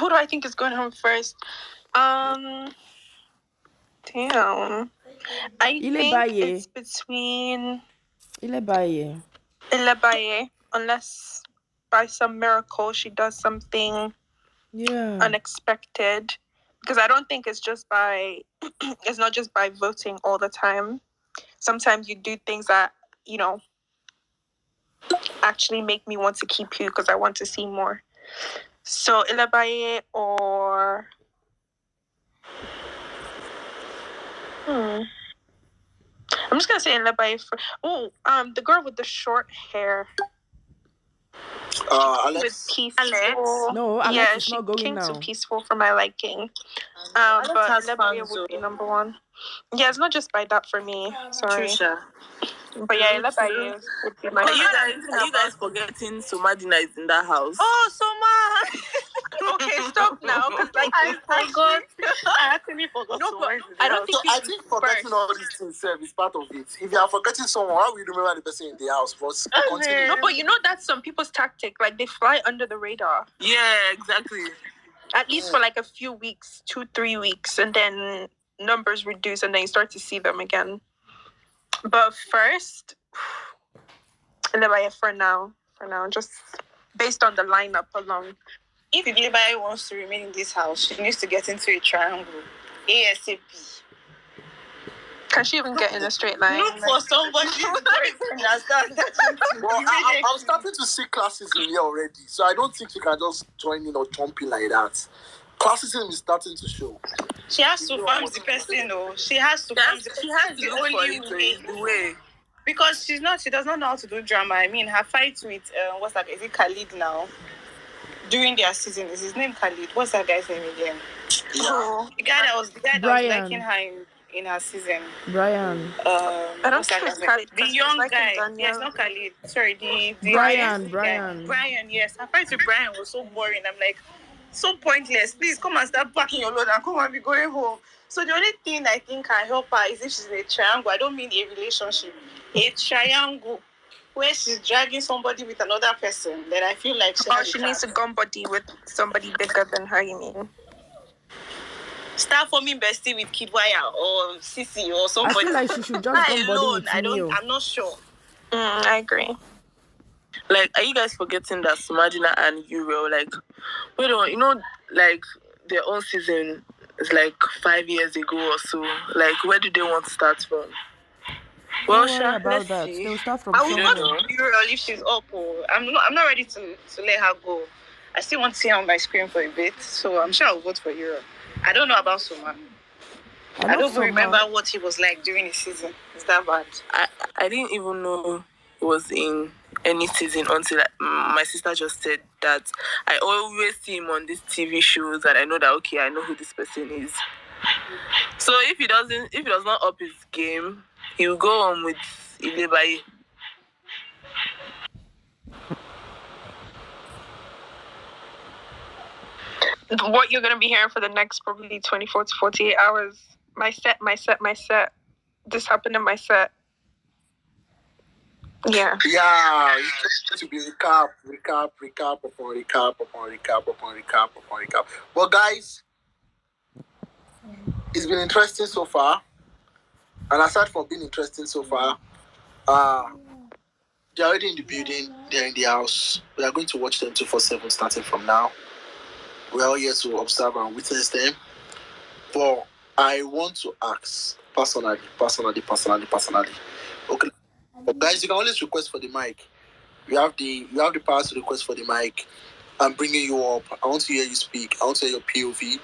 Who do I think is going home first? Damn. I think it's between Ilebaye, unless by some miracle she does something unexpected. Because I don't think it's just by it's not just by voting all the time. Sometimes you do things that, actually make me want to keep you because I want to see more. So Ilabaye or I'm just gonna say Ilabaye for the girl with the short hair. Alex. Peaceful. No, Alex is not going now. She came too peaceful for my liking. But Ilabaye would be number one. Yeah, it's not just by that for me. Sorry. Trisha. But yeah, Ilabaye would be my. Are you guys forgetting Somadina is in that house? Oh, Soma! Okay, stop now. I forgot. I actually forgot. No, but I don't think. I think forgetting all these things is part of it. If you are forgetting someone, how will you remember the person in the house? But continue. No, but that's some people's tactic. Like they fly under the radar. Yeah, exactly. At least for like a few weeks, 2-3 weeks, and then numbers reduce, and then you start to see them again. But first, for now, just based on the lineup alone. If anybody wants to remain in this house, she needs to get into a triangle. ASAP. Can she even get in a straight line? Look for somebody who understand that. Well, I'm starting to see classism here already, so I don't think you can just join in or jump in like that. Classism is starting to show. She has to find the person, though. She has to find the only way. Because she does not know how to do drama. I mean, her fight with, is it Khalid now? During their season, is his name Khalid? What's that guy's name again? Yeah. The guy that was liking her in her season. Brian. I don't think it's Khalid. The young guy. Yes, not Khalid. Sorry, the Brian. Brian, yes. Her fight with Brian was so boring. I'm like, so pointless. Please come and start packing your load and come and be going home. So the only thing I think can help her is if she's in a triangle. I don't mean a relationship. A triangle where she's dragging somebody with another person. Then I feel like she needs a gun buddy with somebody bigger than her, you mean? Start forming bestie with Kidwaya or Sisi or somebody. I feel like she should just gun buddy with Neo. I'm not sure. I agree. Like, are you guys forgetting that Somadina and Uriel, their own season is like 5 years ago or so. Like, where do they want to start from? Well, let's see. They'll start from somewhere. I will not Uriel if she's up. I'm not ready to let her go. I still want to see her on my screen for a bit, so I'm sure I'll vote for Uriel. I don't know about Soma. I don't remember what he was like during the season. Is that bad? I didn't even know he was in any season until my sister just said that I always see him on these TV shows and I know that I know who this person is. So if he does not up his game, he will go on with Ilebaye. What you're gonna be hearing for the next probably 24 to 48 hours. My set. This happened in my set. Yeah. Yeah, it's just to be recap. Well, guys, it's been interesting so far. And aside from being interesting so far, they're already in the building. They're in the house. We are going to watch them 247 starting from now. We're all here to observe and witness them. But I want to ask personally. Okay. But guys, you can always request for the mic. You have the power to request for the mic. I'm bringing you up. I want to hear you speak. I want to hear your POV.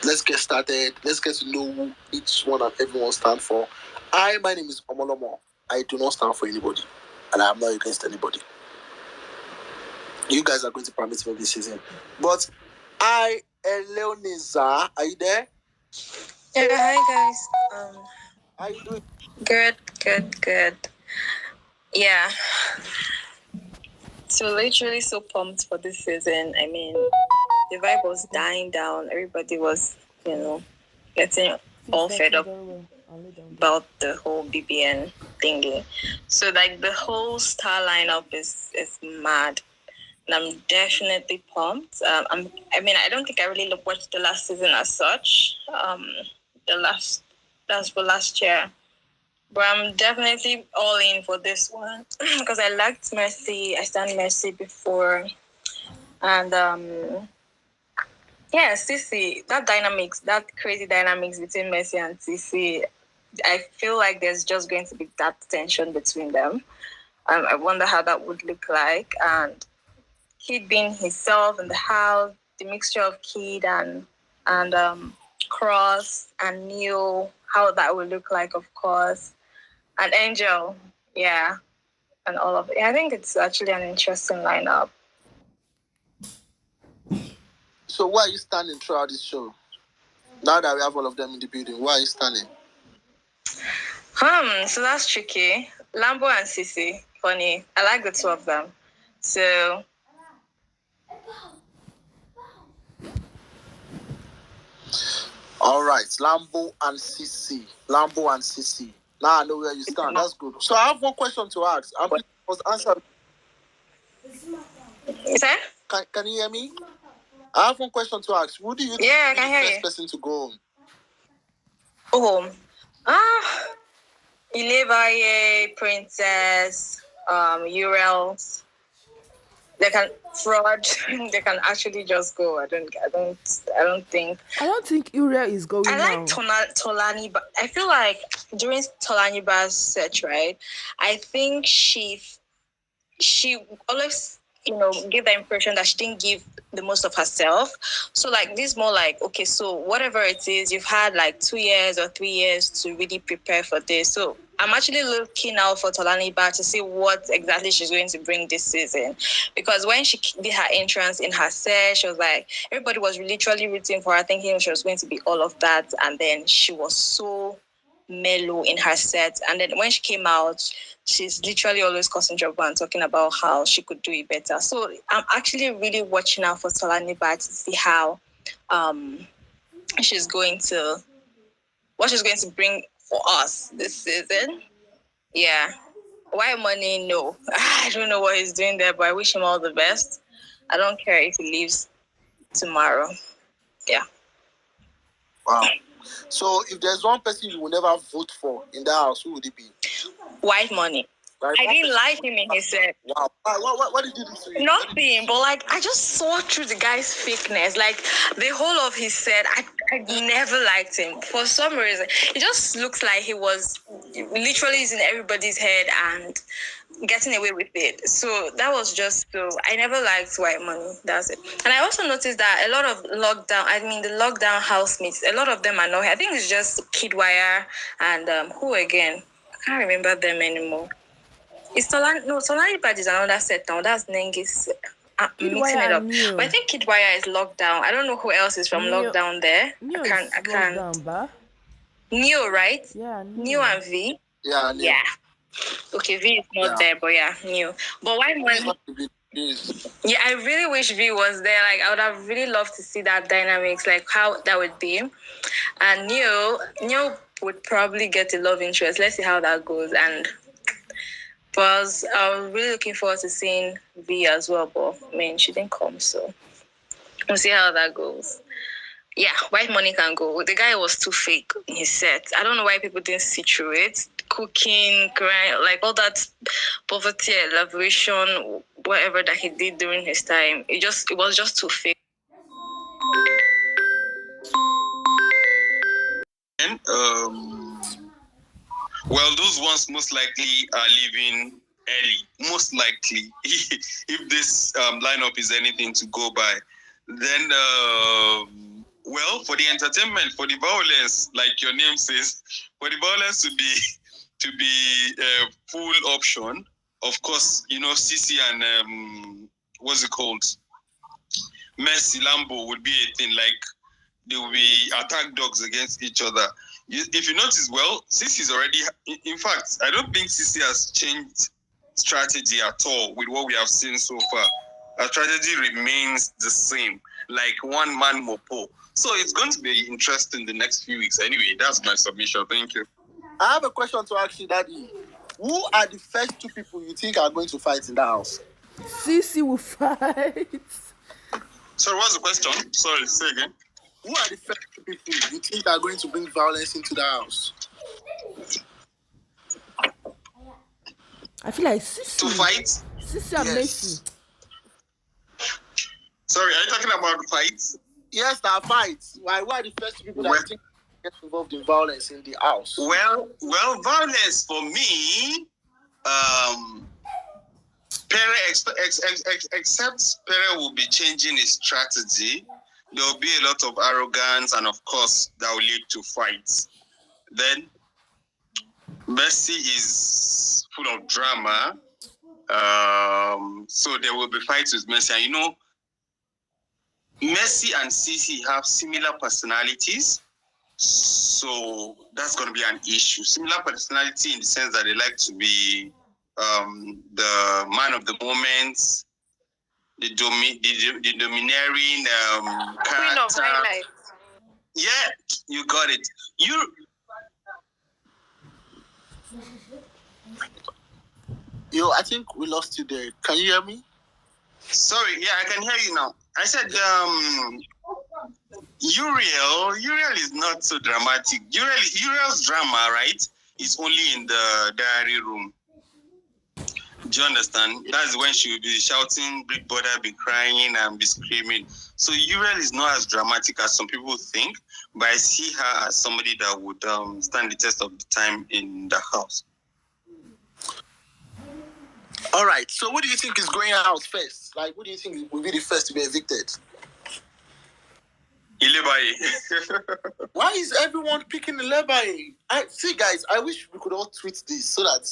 Let's get started. Let's get to know who each one and everyone stand for. My name is Omolomo. I do not stand for anybody. And I am not against anybody. You guys are going to permit me this season. But Eleoniza, are you there? Yeah, hi guys. How you doing? Good. Yeah. So literally so pumped for this season. I mean, the vibe was dying down. Everybody was, getting all fed up about the whole BBN thingy. So like the whole star lineup is mad. and I'm definitely pumped. I don't think I really watched the last season as such. That's for last year. But I'm definitely all in for this one because I liked Mercy. I stand Mercy before. And Cece, that crazy dynamics between Mercy and Cece, I feel like there's just going to be that tension between them. I wonder how that would look like. And Kid being himself in the house, the mixture of Kid and Cross and Neil, how that would look like, of course. And Angel, yeah, and all of it. I think it's actually an interesting lineup. So why are you standing throughout this show? Now that we have all of them in the building, why are you standing? So that's tricky. Lambo and Sissy, funny. I like the two of them. So all right, Lambo and Cece. Now I know where you stand. That's good. So I have one question to ask. I must answer. Is that? Can you hear me? I have one question to ask. Who do you think is the first person to go home? Ilevaye, Princess, Uriel. They can fraud. They can actually just go. I don't think. I don't think Uriel is going. I like Tolani, but I feel like during Tolani Bar's search, right? I think she always, give the impression that she didn't give the most of herself. So like this more like, okay, so whatever it is, you've had like 2 years or 3 years to really prepare for this. So I'm actually looking out for Tolani Bar to see what exactly she's going to bring this season. Because when she did her entrance in her set, she was like, everybody was literally rooting for her, thinking she was going to be all of that. And then she was so mellow in her set. And then when she came out, she's literally always causing trouble and talking about how she could do it better. So I'm actually really watching out for Tolani Bar to see how what she's going to bring for us this season. Yeah. Whitemoney, no. I don't know what he's doing there, but I wish him all the best. I don't care if he leaves tomorrow. Yeah. Wow. So if there's one person you will never vote for in the house, who would it be? Whitemoney. Right. I didn't like him in his set. Wow. What did you do to him? Nothing, but like I just saw through the guy's fakeness. Like the whole of his set, I never liked him. For some reason, it just looks like he was literally in everybody's head and getting away with it. So that was just I never liked Whitemoney. That's it. And I also noticed that a lot of the lockdown housemates, a lot of them are not here. I think it's just Kidwire and who again? I can't remember them anymore. It's Tolani Bad is another set now. That's Nengi's mixing it up. But I think Kidwire is locked down. I don't know who else is from lockdown there. I can't. Neo, right? Yeah. Neo and V. Yeah. Neo. Yeah. Okay, V is not there, but yeah, Neo. But why? Yeah, I really wish V was there. Like, I would have really loved to see that dynamics, like how that would be. And Neo would probably get a love interest. Let's see how that goes. And was really looking forward to seeing V as well, but she didn't come, so we'll see how that goes. Yeah, Whitemoney can go. The guy was too fake in his set. I don't know why people didn't see through it. Cooking, crying, like all that poverty, elaboration, whatever that he did during his time. It was just too fake. And well, those ones most likely are leaving early. Most likely, if this lineup is anything to go by, then well, for the entertainment, for the violence, like your name says, for the violence to be a full option. Of course, Cece and what's it called? Mercy Lambo would be a thing. Like they will be attack dogs against each other. If you notice, well, Cece's already. In fact, I don't think Cece has changed strategy at all with what we have seen so far. Her strategy remains the same, like one man mopo. So it's going to be interesting the next few weeks. Anyway, that's my submission. Thank you. I have a question to ask you, Daddy. Who are the first two people you think are going to fight in the house? Ceec will fight. So what's the question? Sorry, say again. Who are the first people you think are going to bring violence into the house? I feel like Ceec. To fight? Ceec and Messi. Sorry, are you talking about fights? Yes, there are fights. Why are the first people that you think get involved in violence in the house? Well, violence for me, Pere except Pere will be changing his strategy, there will be a lot of arrogance, and of course, that will lead to fights. Then, Messi is full of drama, so there will be fights with Messi. And you know, Messi and Ceec have similar personalities, so that's going to be an issue. Similar personality in the sense that they like to be the man of the moment, the domineering character. Queen of highlights. Yeah, you got it. Yo, I think we lost you there. Can you hear me? Sorry, yeah, I can hear you now. I said Uriel is not so dramatic. Uriel's drama, right, is only in the diary room. Do you understand? That's when she will be shouting, big brother, be crying, and be screaming. So Uriel is not as dramatic as some people think, but I see her as somebody that would stand the test of the time in the house. All right. So what do you think is going out first? Like, what do you think will be the first to be evicted? Ilebaye. Why is everyone picking Ilebaye? See, guys, I wish we could all tweet this so that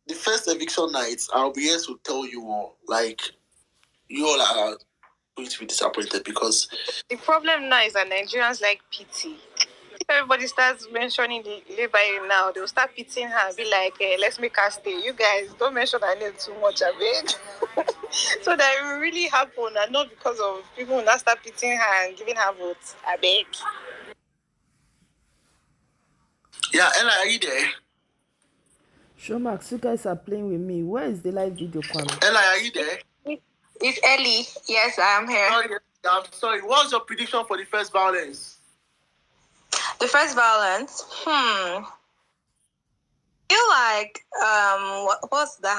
the first eviction night, I'll be here to tell you all, like, you all are going to be disappointed because... The problem now is that Nigerians like pity. If everybody starts mentioning the Ilebaye now, they'll start pitying her and be like, let's make her stay. You guys, don't mention her name too much, I beg. So that it will really happen, and not because of people who now start pitying her and giving her votes, I beg. Yeah, Ella, are you there? Showmax, you guys are playing with me. Where is the live video, Kwame? Ella, are you there? It's Ellie. Yes, I'm here. I'm sorry. What's your prediction for the first violence? The first violence? I feel like,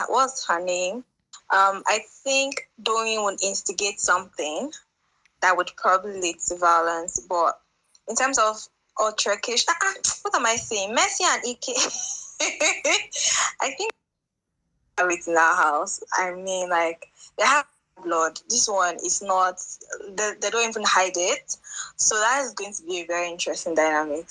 what's her name? I think Doreen would instigate something that would probably lead to violence. But in terms of altercation, what am I saying? Messi and Ike. I think in our house. I mean, like, they have blood. This one is not, they don't even hide it. So that is going to be a very interesting dynamic.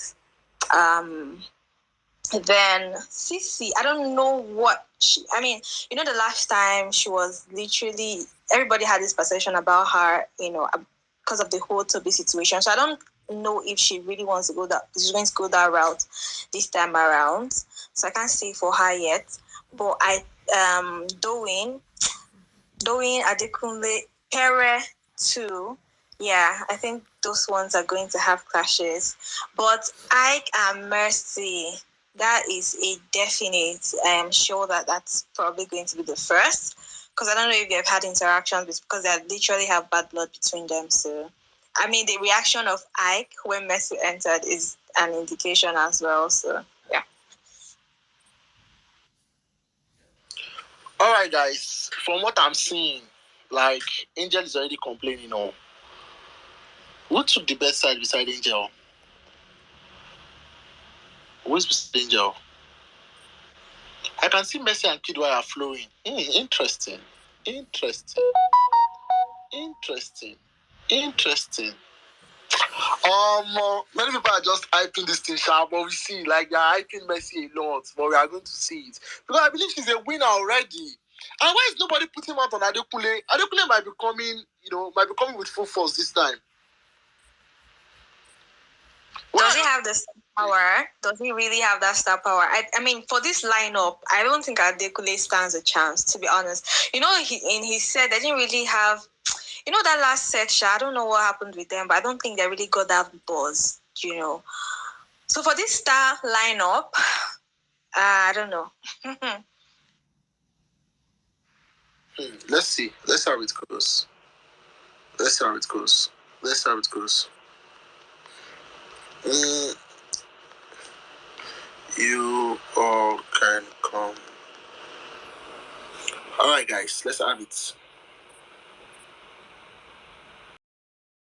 Then Ceec, I don't know what the last time she was literally, everybody had this perception about her, because of the whole Toby situation. So I don't know if she really wants to go she's going to go that route this time around. So I can't say for her yet. But Doreen, Adekunle, Pere too. Yeah, I think those ones are going to have clashes. But Ike and Mercy, that is a definite. I am sure that's probably going to be the first. Because I don't know if they've had interactions, because they literally have bad blood between them. So, the reaction of Ike when Mercy entered is an indication as well. So, yeah. All right, guys. From what I'm seeing, like, Angel is already complaining. Who took the best side beside Angel? Who's beside Angel? I can see Messi and Kidwai are flowing. Interesting. Many people are just hyping this thing sharp, but we see, like, they're hyping Messi a lot, but we are going to see it. Because I believe she's a winner already. And why is nobody putting him out on Adekunle? Adekunle might be coming with full force this time. Does he have the star power? Does he really have that star power? For this lineup, I don't think Adekunle stands a chance, to be honest. He said they didn't really have, that last section, I don't know what happened with them, but I don't think they really got that buzz, So for this star lineup, I don't know. Let's see. Let's see how it goes. Let's see how it goes. Let's see how it goes. You all can come. All right, guys. Let's have it.